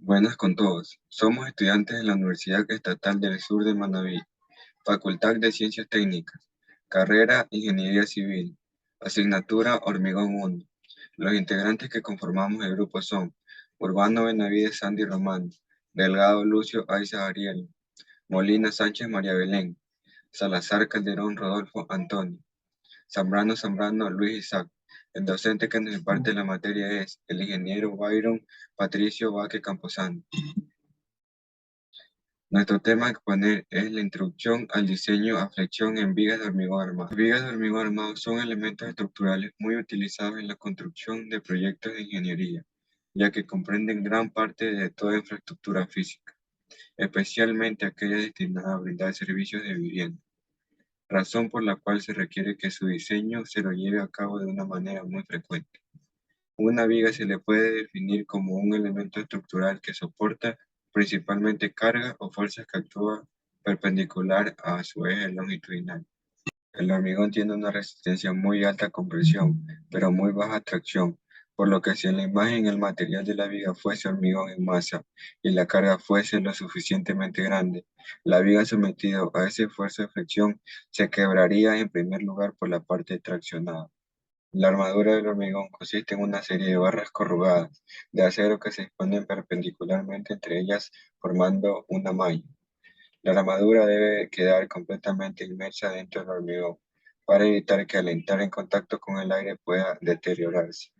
Buenas con todos. Somos estudiantes de la Universidad Estatal del Sur de Manabí, Facultad de Ciencias Técnicas, carrera Ingeniería Civil, asignatura Hormigón 1. Los integrantes que conformamos el grupo son Urbano Benavides Sandy Román, Delgado Lucio Aiza Ariel, Molina Sánchez María Belén, Salazar Calderón Rodolfo Antonio, Zambrano Luis Isaac. El docente que nos imparte la materia es el ingeniero Byron Patricio Vaque Camposano. Nuestro tema a exponer es la introducción al diseño a flexión en vigas de hormigón armado. Las vigas de hormigón armado son elementos estructurales muy utilizados en la construcción de proyectos de ingeniería, ya que comprenden gran parte de toda infraestructura física, especialmente aquella destinada a brindar servicios de vivienda, razón por la cual se requiere que su diseño se lo lleve a cabo de una manera muy frecuente. Una viga se le puede definir como un elemento estructural que soporta principalmente carga o fuerzas que actúan perpendicular a su eje longitudinal. El hormigón tiene una resistencia muy alta a compresión, pero muy baja tracción, por lo que si en la imagen el material de la viga fuese hormigón en masa y la carga fuese lo suficientemente grande, la viga sometida a esa fuerza de fricción se quebraría en primer lugar por la parte traccionada. La armadura del hormigón consiste en una serie de barras corrugadas de acero que se disponen perpendicularmente entre ellas formando una malla. La armadura debe quedar completamente inmersa dentro del hormigón para evitar que al entrar en contacto con el aire pueda deteriorarse.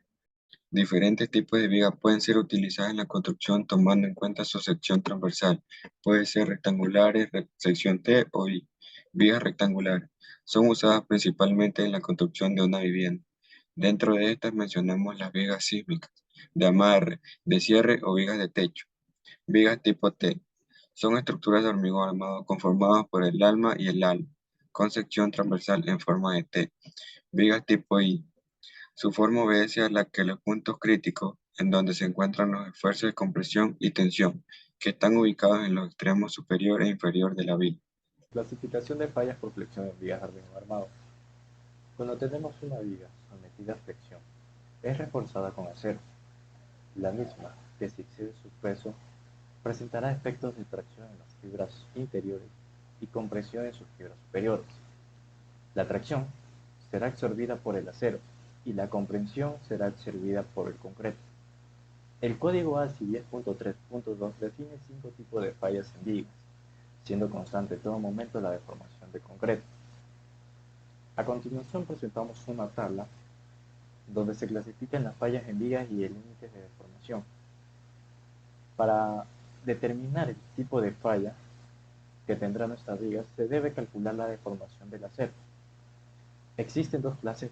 Diferentes tipos de vigas pueden ser utilizadas en la construcción tomando en cuenta su sección transversal. Puede ser rectangulares, sección T o I. Vigas rectangulares. Son usadas principalmente en la construcción de una vivienda. Dentro de estas mencionamos las vigas sísmicas, de amarre, de cierre o vigas de techo. Vigas tipo T. Son estructuras de hormigón armado conformadas por el alma y el ala, con sección transversal en forma de T. Vigas tipo I. Su forma obedece a la que los puntos críticos, en donde se encuentran los esfuerzos de compresión y tensión, que están ubicados en los extremos superior e inferior de la viga. Clasificación de fallas por flexión en vigas de hormigón armado. Cuando tenemos una viga sometida a flexión, es reforzada con acero. La misma, que si excede su peso, presentará efectos de tracción en las fibras interiores y compresión en sus fibras superiores. La tracción será absorbida por el acero y la comprensión será absorbida por el concreto. El código ASI 10.3.2 define 5 tipos de fallas en vigas, siendo constante en todo momento la deformación de concreto. A continuación presentamos una tabla donde se clasifican las fallas en vigas y el límite de deformación. Para determinar el tipo de falla que tendrá nuestra viga, se debe calcular la deformación del acero. Existen dos clases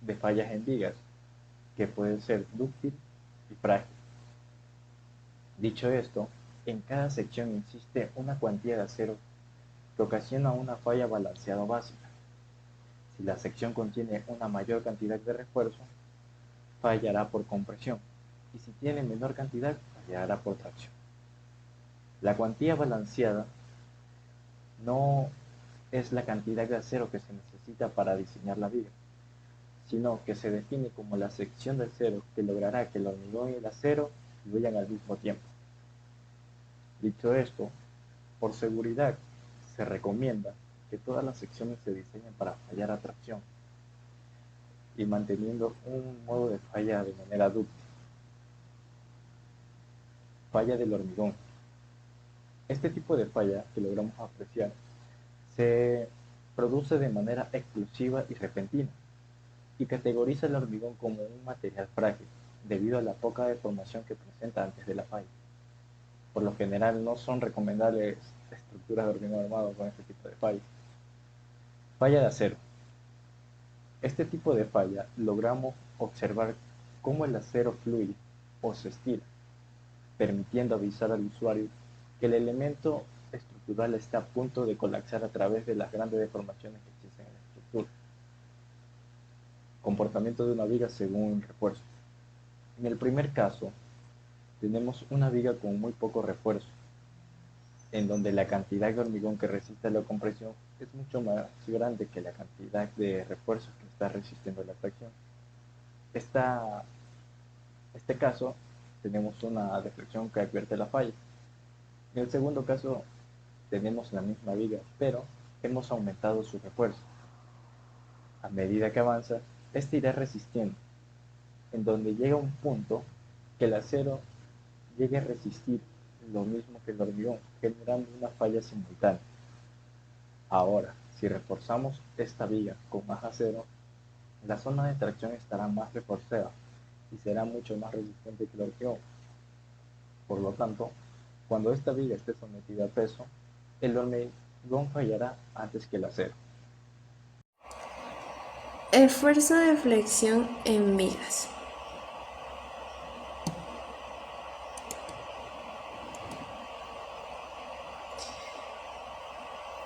de fallas en vigas, que pueden ser dúctil y frágil. Dicho esto, en cada sección existe una cuantía de acero que ocasiona una falla balanceada básica. Si la sección contiene una mayor cantidad de refuerzo, fallará por compresión, y si tiene menor cantidad, fallará por tracción. La cuantía balanceada no es la cantidad de acero que se necesita para diseñar la viga, sino que se define como la sección de acero que logrará que el hormigón y el acero fluyan al mismo tiempo. Dicho esto, por seguridad, se recomienda que todas las secciones se diseñen para fallar a tracción y manteniendo un modo de falla de manera dúctil. Falla del hormigón. Este tipo de falla que logramos apreciar se produce de manera explosiva y repentina y categoriza el hormigón como un material frágil debido a la poca deformación que presenta antes de la falla. Por lo general no son recomendables estructuras de hormigón armado con este tipo de falla. Falla de acero. Este tipo de falla logramos observar cómo el acero fluye o se estira, permitiendo avisar al usuario que el elemento estructural está a punto de colapsar a través de las grandes deformaciones que existen en la estructura. Comportamiento de una viga según un refuerzo. En el primer caso, tenemos una viga con muy poco refuerzo, en donde la cantidad de hormigón que resiste a la compresión es mucho más grande que la cantidad de refuerzos que está resistiendo la tracción. Este caso tenemos una deflexión que advierte la falla. En el segundo caso tenemos la misma viga, pero hemos aumentado su refuerzo. A medida que avanza, este irá resistiendo, en donde llega un punto que el acero llegue a resistir lo mismo que el hormigón, generando una falla simultánea. Ahora, si reforzamos esta viga con más acero, la zona de tracción estará más reforzada y será mucho más resistente que el hormigón. Por lo tanto, cuando esta viga esté sometida a peso, el hormigón fallará antes que el acero. Esfuerzo de flexión en vigas.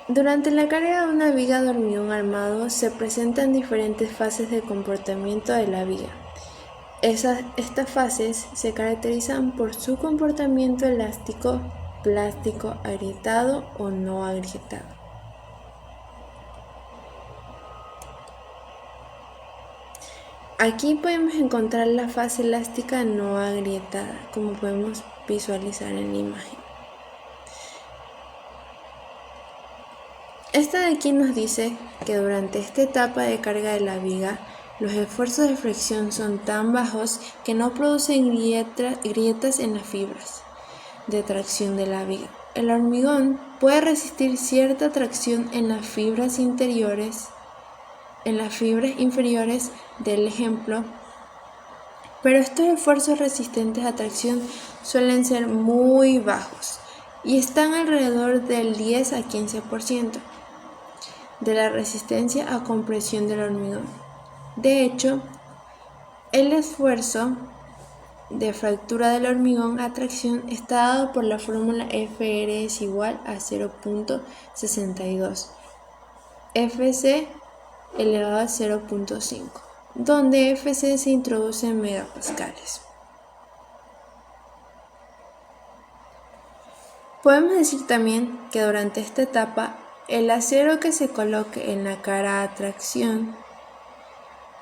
Durante la carga de una viga de hormigón armado se presentan diferentes fases de comportamiento de la viga. Estas fases se caracterizan por su comportamiento elástico, plástico, agrietado o no agrietado. Aquí podemos encontrar la fase elástica no agrietada, como podemos visualizar en la imagen. Esta de aquí nos dice que durante esta etapa de carga de la viga, los esfuerzos de flexión son tan bajos que no producen grietas en las fibras de tracción de la viga. El hormigón puede resistir cierta tracción en las fibras inferiores del ejemplo, pero estos esfuerzos resistentes a tracción suelen ser muy bajos y están alrededor del 10 a 15% de la resistencia a compresión del hormigón. De hecho, el esfuerzo de fractura del hormigón a tracción está dado por la fórmula Fr es igual a 0.62, Fc elevado a 0.5, donde Fc se introduce en megapascales. Podemos decir también que durante esta etapa, el acero que se coloque en la cara a tracción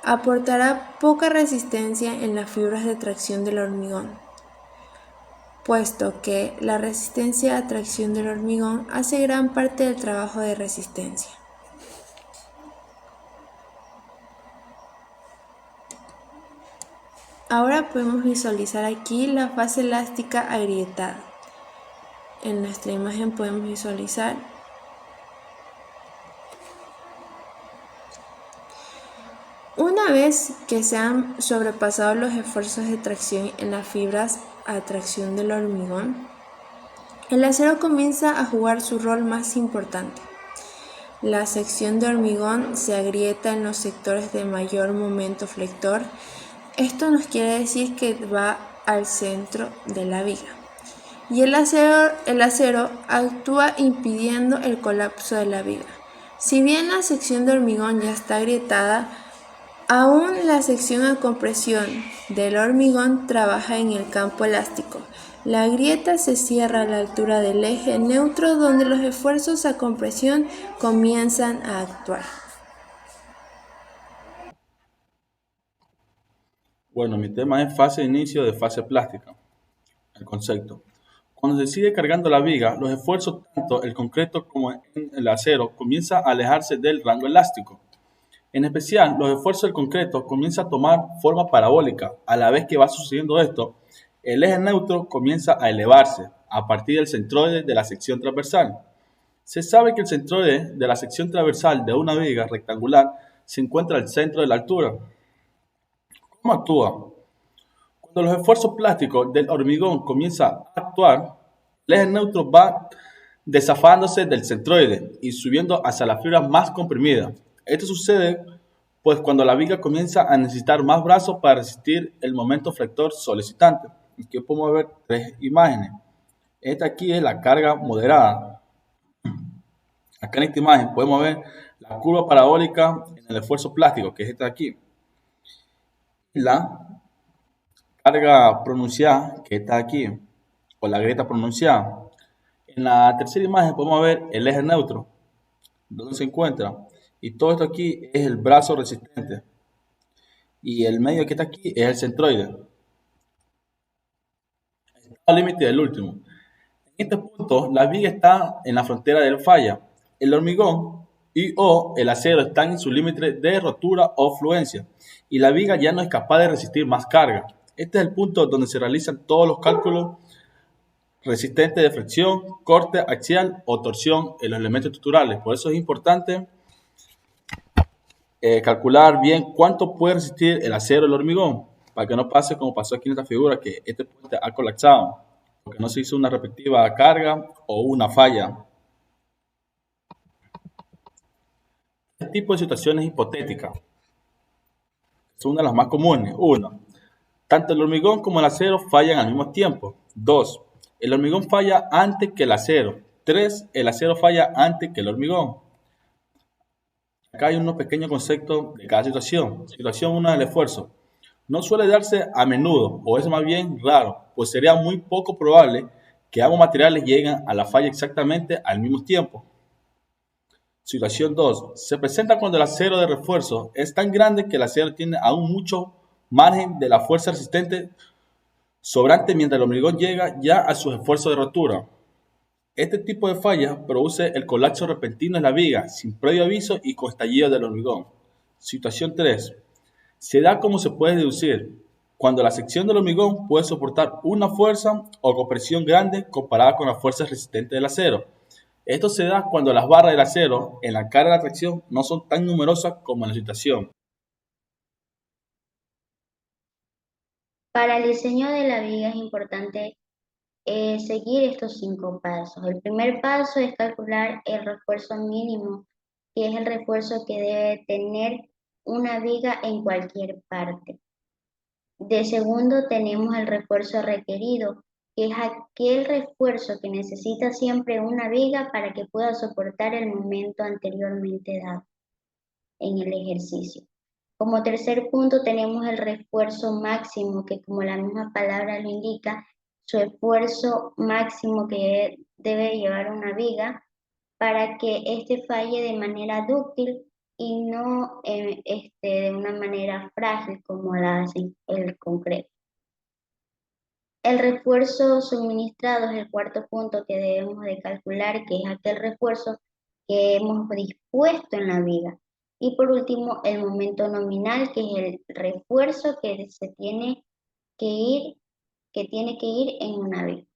aportará poca resistencia en las fibras de tracción del hormigón, puesto que la resistencia a tracción del hormigón hace gran parte del trabajo de resistencia. Ahora podemos visualizar aquí la fase elástica agrietada. En nuestra imagen podemos visualizar una vez que se han sobrepasado los esfuerzos de tracción en las fibras a tracción del hormigón, el acero comienza a jugar su rol más importante. La sección de hormigón se agrieta en los sectores de mayor momento flector. Esto nos quiere decir que va al centro de la viga. Y el acero actúa impidiendo el colapso de la viga. Si bien la sección de hormigón ya está agrietada, aún la sección a compresión del hormigón trabaja en el campo elástico. La grieta se cierra a la altura del eje neutro, donde los esfuerzos a compresión comienzan a actuar. Bueno, mi tema es fase de inicio de fase plástica. El concepto. Cuando se sigue cargando la viga, los esfuerzos tanto el concreto como en el acero comienzan a alejarse del rango elástico. En especial, los esfuerzos del concreto comienzan a tomar forma parabólica. A la vez que va sucediendo esto, el eje neutro comienza a elevarse a partir del centroide de la sección transversal. Se sabe que el centroide de la sección transversal de una viga rectangular se encuentra al centro de la altura. ¿Cómo actúa? Cuando los esfuerzos plásticos del hormigón comienzan a actuar, el eje neutro va desafándose del centroide y subiendo hacia las fibras más comprimidas. Esto sucede pues cuando la viga comienza a necesitar más brazos para resistir el momento flector solicitante. Aquí podemos ver tres imágenes. Esta aquí es la carga moderada. Acá en esta imagen podemos ver la curva parabólica en el esfuerzo plástico, que es esta de aquí. La carga pronunciada, que está aquí, o la grieta pronunciada. En la tercera imagen podemos ver el eje neutro, donde se encuentra. Y todo esto aquí es el brazo resistente. Y el medio que está aquí es el centroide. al límite del último. En este punto, la viga está en la frontera de la falla. El hormigón y o el acero están en su límite de rotura o fluencia, y la viga ya no es capaz de resistir más carga. Este es el punto donde se realizan todos los cálculos resistentes de fricción, corte axial o torsión en los elementos estructurales. Por eso es importante calcular bien cuánto puede resistir el acero o el hormigón, para que no pase como pasó aquí en esta figura, que este puente ha colapsado, porque no se hizo una respectiva carga o una falla. Este tipo de situaciones hipotéticas son una de las más comunes. 1. Tanto el hormigón como el acero fallan al mismo tiempo. 2. El hormigón falla antes que el acero. 3. El acero falla antes que el hormigón. Acá hay unos pequeños conceptos de cada situación. Situación 1 del esfuerzo. No suele darse a menudo, o es más bien raro, pues sería muy poco probable que ambos materiales lleguen a la falla exactamente al mismo tiempo. Situación 2. Se presenta cuando el acero de refuerzo es tan grande que el acero tiene aún mucho margen de la fuerza resistente sobrante mientras el hormigón llega ya a sus esfuerzos de rotura. Este tipo de falla produce el colapso repentino en la viga, sin previo aviso y con estallido del hormigón. Situación 3. Se da como se puede deducir, cuando la sección del hormigón puede soportar una fuerza o compresión grande comparada con las fuerzas resistentes del acero. Esto se da cuando las barras del acero en la cara de la tracción no son tan numerosas como en la situación. Para el diseño de la viga es importante seguir estos 5 pasos. El primer paso es calcular el refuerzo mínimo, que es el refuerzo que debe tener una viga en cualquier parte. De segundo tenemos el refuerzo requerido, que es aquel refuerzo que necesita siempre una viga para que pueda soportar el momento anteriormente dado en el ejercicio. Como tercer punto tenemos el refuerzo máximo, que como la misma palabra lo indica, su esfuerzo máximo que debe llevar una viga para que éste falle de manera dúctil y no de una manera frágil como la hace el concreto. El refuerzo suministrado es el cuarto punto que debemos de calcular, que es aquel refuerzo que hemos dispuesto en la viga. Y por último, el momento nominal, que es el refuerzo que tiene que ir en una viga.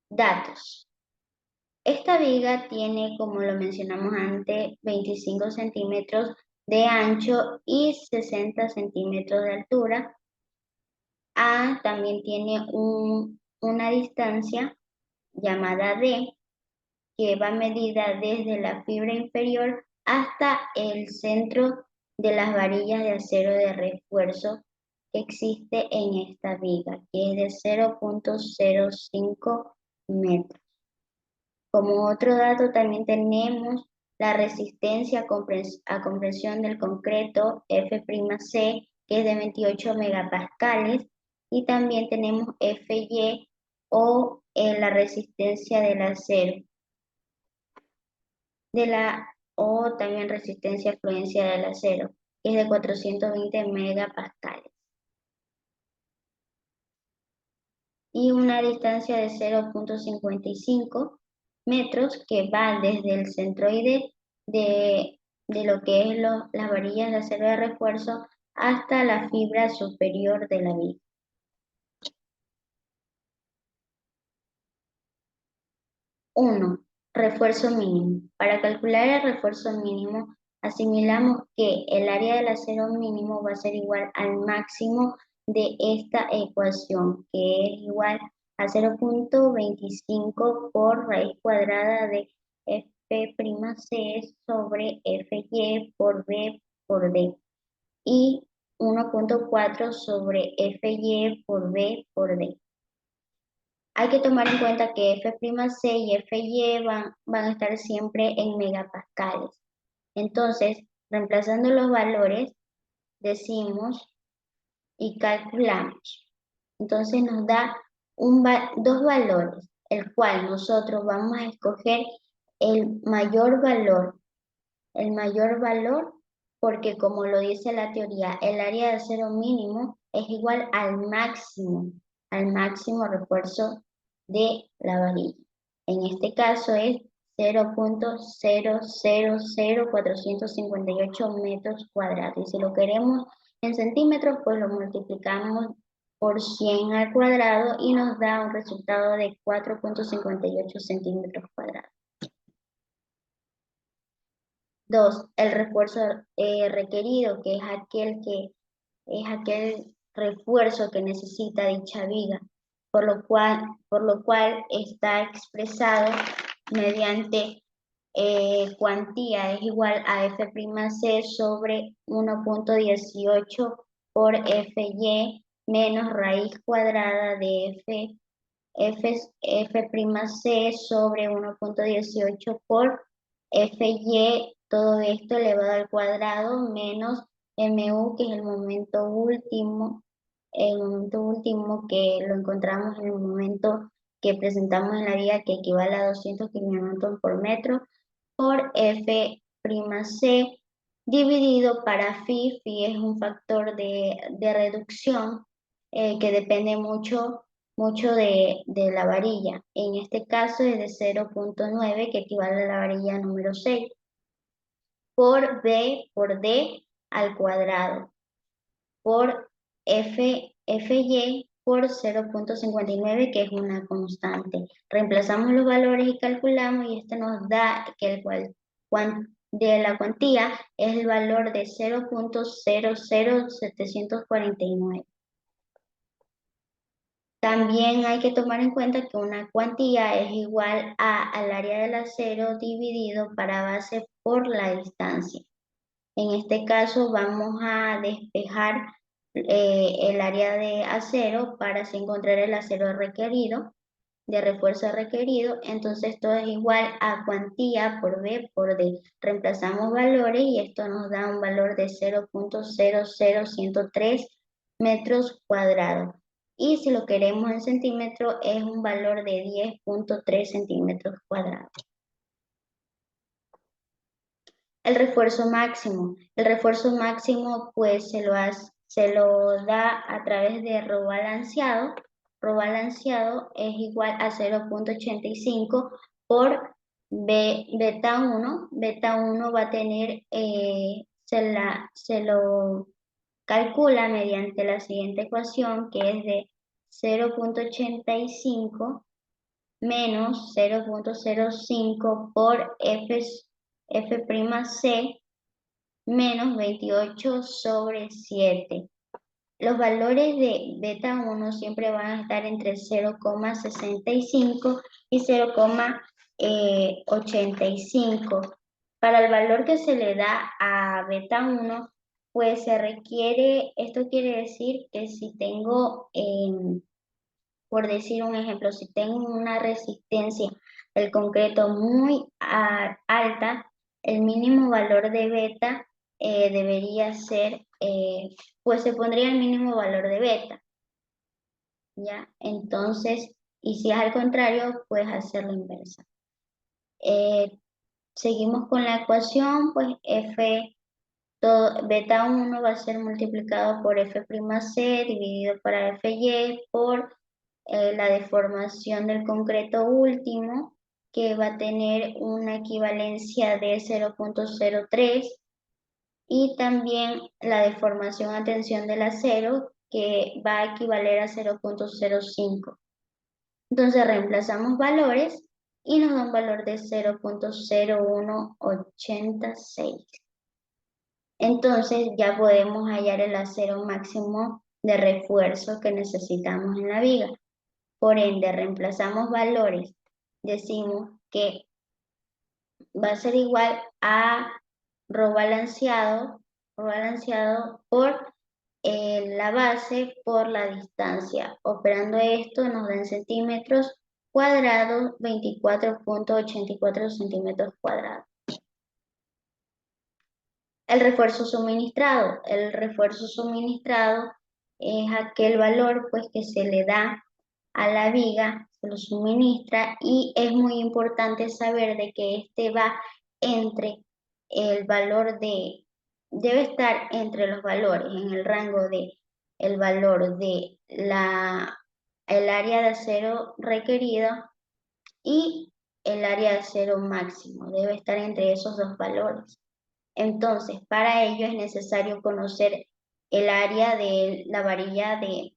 Datos. Esta viga tiene, como lo mencionamos antes, 25 centímetros de ancho y 60 centímetros de altura. A también tiene una distancia llamada D, que va medida desde la fibra inferior hasta el centro de las varillas de acero de refuerzo que existe en esta viga, que es de 0.05 metros. Como otro dato también tenemos la resistencia a compresión del concreto F'C, que es de 28 megapascales, y también tenemos Fy o la resistencia del acero, o también resistencia a fluencia del acero, que es de 420 megapascales. Y una distancia de 0.55 metros que va desde el centroide de lo que es las varillas de acero de refuerzo hasta la fibra superior de la viga. 1. Refuerzo mínimo. Para calcular el refuerzo mínimo, asimilamos que el área del acero mínimo va a ser igual al máximo de esta ecuación, que es igual a 0.25 por raíz cuadrada de F'C sobre Fy por B por D y 1.4 sobre Fy por B por D. Hay que tomar en cuenta que F'C y Fy van a estar siempre en megapascales. Entonces, reemplazando los valores, decimos y calculamos. Entonces nos da dos valores, el cual nosotros vamos a escoger el mayor valor porque como lo dice la teoría, el área de acero mínimo es igual al máximo refuerzo de la varilla. En este caso es 0.000458 metros cuadrados. Y si lo queremos en centímetros, pues lo multiplicamos por 100 al cuadrado y nos da un resultado de 4.58 centímetros cuadrados. 2. El refuerzo requerido, que es aquel refuerzo que necesita dicha viga, por lo cual está expresado mediante cuantía es igual a F'C sobre 1.18 por Fy menos raíz cuadrada de F'C sobre 1.18 por Fy, todo esto elevado al cuadrado, menos Mu, que es el momento último que lo encontramos en el momento que presentamos en la viga, que equivale a 200 kN por metro, por F'C dividido para Phi. Phi es un factor de reducción que depende mucho de la varilla. En este caso es de 0.9, que equivale a la varilla número 6, por B por D al cuadrado, por Fy por 0.59, que es una constante. Reemplazamos los valores y calculamos, y esto nos da que de la cuantía es el valor de 0.00749. También hay que tomar en cuenta que una cuantía es igual al área del acero dividido para base por la distancia. En este caso vamos a despejar el área de acero para así encontrar el acero requerido, de refuerzo requerido. Entonces todo es igual a cuantía por B por D. Reemplazamos valores y esto nos da un valor de 0.00103 metros cuadrados. Y si lo queremos en centímetros, es un valor de 10.3 centímetros cuadrados. El refuerzo máximo. El refuerzo máximo pues se lo da a través de rho balanceado. Rho balanceado es igual a 0.85 por beta 1. Beta 1 va a tener, se lo calcula mediante la siguiente ecuación, que es de 0.85 menos 0.05 por F'C menos 28 sobre 7. Los valores de beta 1 siempre van a estar entre 0,65 y 0,85. Para el valor que se le da a beta 1, pues se requiere, esto quiere decir que si tengo, por decir un ejemplo, si tengo una resistencia del concreto muy alta, el mínimo valor de beta debería ser, pues se pondría el mínimo valor de beta, ¿ya? Entonces, y si es al contrario, puedes hacer la inversa. Seguimos con la ecuación, pues beta 1 va a ser multiplicado por F'C dividido para Fy por la deformación del concreto último, que va a tener una equivalencia de 0.03, y también la deformación a tensión del acero, que va a equivaler a 0.05. Entonces reemplazamos valores y nos da un valor de 0.0186. Entonces ya podemos hallar el acero máximo de refuerzo que necesitamos en la viga. Por ende, reemplazamos valores. Decimos que va a ser igual a rho balanceado por la base por la distancia. Operando esto nos da en centímetros cuadrados 24.84 centímetros cuadrados. El refuerzo suministrado. El refuerzo suministrado es aquel valor pues que se le da a la viga, se lo suministra, y es muy importante saber de que este va entre el valor de debe estar entre los valores, en el rango de el valor de el área de acero requerido y el área de acero máximo. Debe estar entre esos dos valores. Entonces, para ello es necesario conocer el área de la varilla de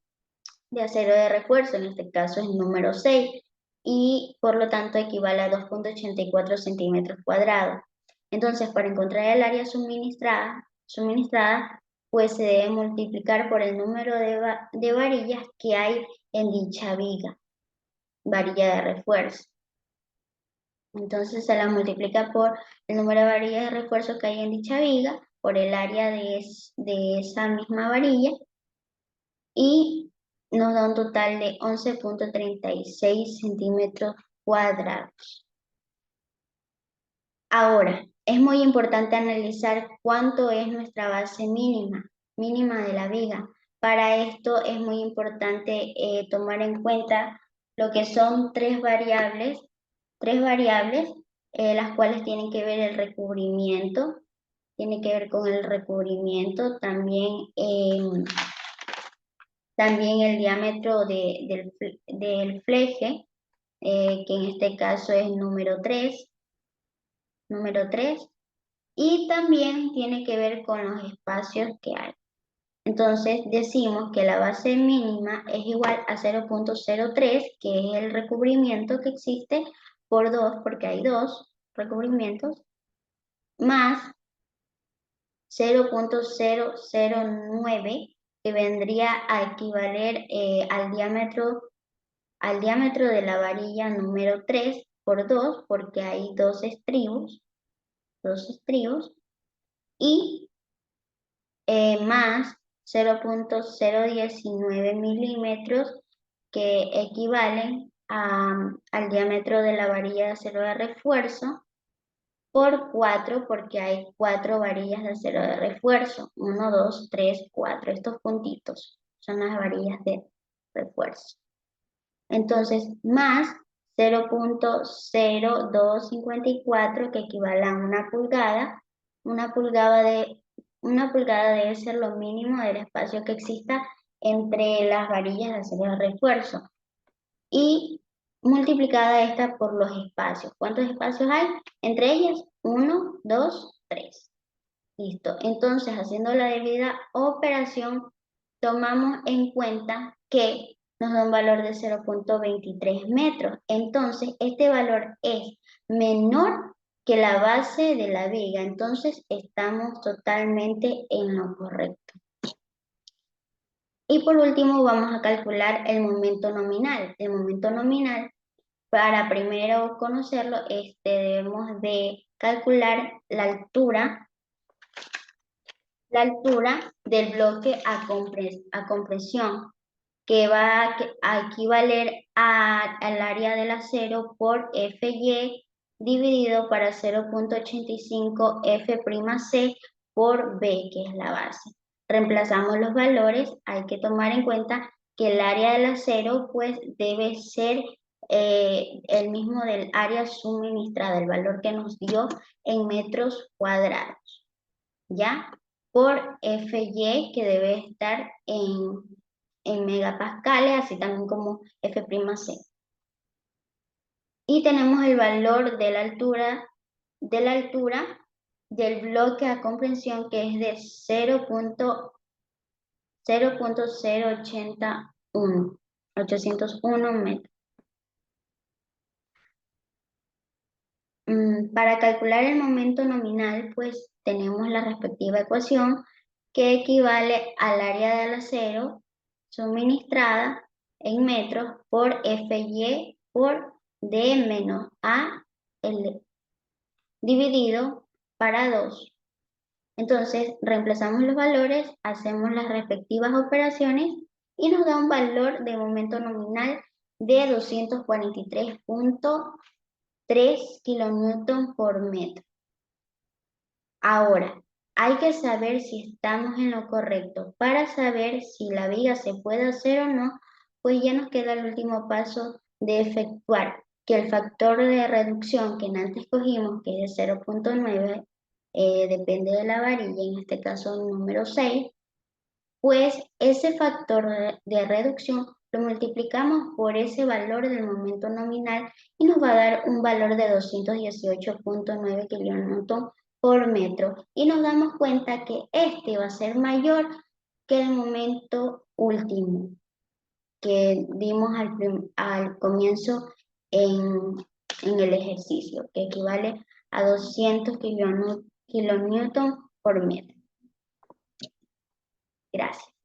acero de refuerzo, en este caso es número 6, y por lo tanto equivale a 2.84 centímetros cuadrados. Entonces, para encontrar el área suministrada, pues se debe multiplicar por el número de varillas que hay en dicha viga, varilla de refuerzo. Entonces se la multiplica por el número de varillas de refuerzo que hay en dicha viga, por el área de esa misma varilla, y nos da un total de 11.36 centímetros cuadrados. Ahora, es muy importante analizar cuánto es nuestra base mínima de la viga. Para esto es muy importante tomar en cuenta lo que son tres variables, las cuales tienen que ver el recubrimiento, tiene que ver con el recubrimiento, también el diámetro del fleje, que en este caso es número 3, y también tiene que ver con los espacios que hay. Entonces decimos que la base mínima es igual a 0.03, que es el recubrimiento que existe, por 2, porque hay 2 recubrimientos, más 0.009, que vendría a equivaler al diámetro de la varilla número 3 por 2, porque hay dos estribos, y más 0.019 milímetros, que equivalen al diámetro de la varilla de acero de refuerzo, por 4, porque hay 4 varillas de acero de refuerzo. 1, 2, 3, 4. Estos puntitos son las varillas de refuerzo. Entonces, más 0.0254, que equivale a una pulgada. Una pulgada debe ser lo mínimo del espacio que exista entre las varillas de acero de refuerzo. Y multiplicada esta por los espacios. ¿Cuántos espacios hay? Entre ellas, 1, 2, 3. Listo. Entonces, haciendo la debida operación, tomamos en cuenta que nos da un valor de 0.23 metros. Entonces, este valor es menor que la base de la viga. Entonces, estamos totalmente en lo correcto. Y por último, vamos a calcular el momento nominal. El momento nominal, para primero conocerlo, debemos de calcular la altura del bloque a compresión, que va a equivaler al área del acero por Fy dividido para 0.85 F'C por B, que es la base. Reemplazamos los valores. Hay que tomar en cuenta que el área del acero pues debe ser el mismo del área suministrada, el valor que nos dio en metros cuadrados, ¿ya? Por Fy, que debe estar en megapascales, así también como F'C. Y tenemos el valor de la altura del bloque a comprensión, que es de 801 metros. Para calcular el momento nominal, pues tenemos la respectiva ecuación, que equivale al área del acero suministrada en metros por Fy por D menos A L, dividido para 2. Entonces, reemplazamos los valores, hacemos las respectivas operaciones y nos da un valor de momento nominal de 243.3 kilonewton por metro. Ahora, hay que saber si estamos en lo correcto. Para saber si la viga se puede hacer o no, pues ya nos queda el último paso de efectuar que el factor de reducción que antes cogimos, que es de 0.9, depende de la varilla, en este caso número 6, pues ese factor de reducción lo multiplicamos por ese valor del momento nominal y nos va a dar un valor de 218.9 kilonewton por metro. Y nos damos cuenta que este va a ser mayor que el momento último que dimos al comienzo en el ejercicio, que equivale a 200 kilonewton por metro. Gracias.